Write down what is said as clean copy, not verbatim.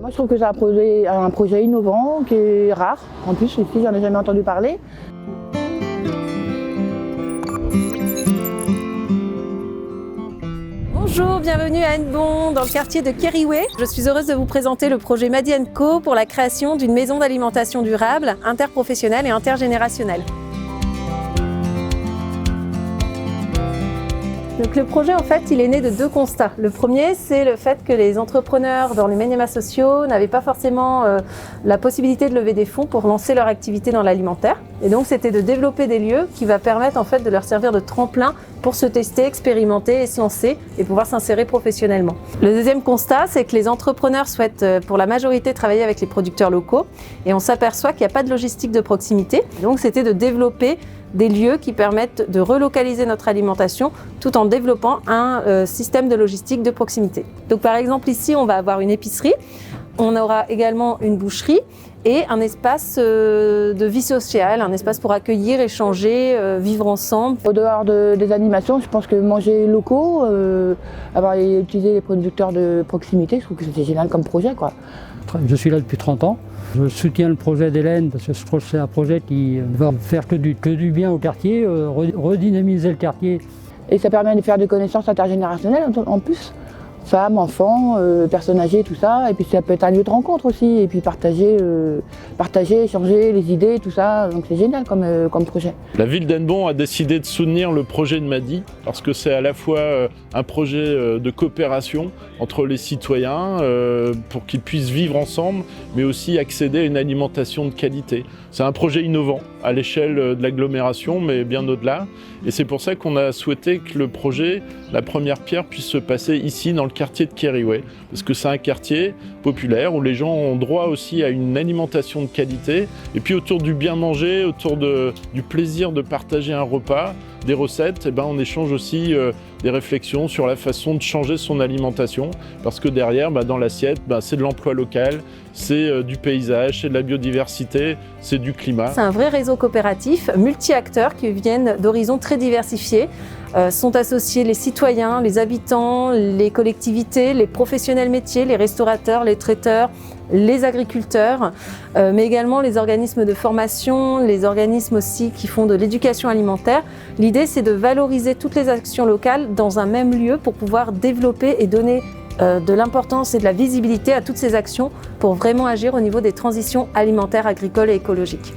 Moi, je trouve que c'est un projet innovant qui est rare. En plus, ici, j'en ai jamais entendu parler. Bonjour, bienvenue à Hennebont, dans le quartier de Kériwé. Je suis heureuse de vous présenter le projet Madi & Co pour la création d'une maison d'alimentation durable, interprofessionnelle et intergénérationnelle. Donc le projet, en fait, il est né de deux constats. Le premier, c'est le fait que les entrepreneurs dans les minima sociaux n'avaient pas forcément la possibilité de lever des fonds pour lancer leur activité dans l'alimentaire. Et donc, c'était de développer des lieux qui va permettre, en fait, de leur servir de tremplin pour se tester, expérimenter et se lancer et pouvoir s'insérer professionnellement. Le deuxième constat, c'est que les entrepreneurs souhaitent, pour la majorité, travailler avec les producteurs locaux. Et on s'aperçoit qu'il n'y a pas de logistique de proximité. Donc, c'était de développer des lieux qui permettent de relocaliser notre alimentation tout en développant un système de logistique de proximité. Donc par exemple ici on va avoir une épicerie, on aura également une boucherie et un espace de vie sociale, un espace pour accueillir, échanger, vivre ensemble. Au dehors des animations, je pense que manger locaux, avoir utilisé les producteurs de proximité, je trouve que c'était génial comme projet, quoi. Je suis là depuis 30 ans. Je soutiens le projet d'Hélène parce que je trouve que c'est un projet qui va faire que du bien au quartier, redynamiser le quartier. Et ça permet de faire des connaissances intergénérationnelles en plus. Femmes, enfants, personnes âgées, tout ça. Et puis ça peut être un lieu de rencontre aussi. Et puis partager, échanger les idées, tout ça. Donc c'est génial comme projet. La ville d'Hennebont a décidé de soutenir le projet de Madi parce que c'est à la fois un projet de coopération entre les citoyens pour qu'ils puissent vivre ensemble, mais aussi accéder à une alimentation de qualité. C'est un projet innovant à l'échelle de l'agglomération, mais bien au-delà. Et c'est pour ça qu'on a souhaité que le projet, la première pierre, puisse se passer ici, dans le quartier de Kériwé. Parce que c'est un quartier populaire où les gens ont droit aussi à une alimentation de qualité. Et puis autour du bien manger, autour du plaisir de partager un repas, des recettes, on échange aussi des réflexions sur la façon de changer son alimentation. Parce que derrière, dans l'assiette, c'est de l'emploi local, c'est du paysage, c'est de la biodiversité, c'est du climat. C'est un vrai réseau coopératif, multi-acteurs qui viennent d'horizons très diversifiés. Sont associés les citoyens, les habitants, les collectivités, les professionnels métiers, les restaurateurs, les traiteurs, les agriculteurs, mais également les organismes de formation, les organismes aussi qui font de l'éducation alimentaire. L'idée, c'est de valoriser toutes les actions locales dans un même lieu pour pouvoir développer et donner de l'importance et de la visibilité à toutes ces actions pour vraiment agir au niveau des transitions alimentaires, agricoles et écologiques.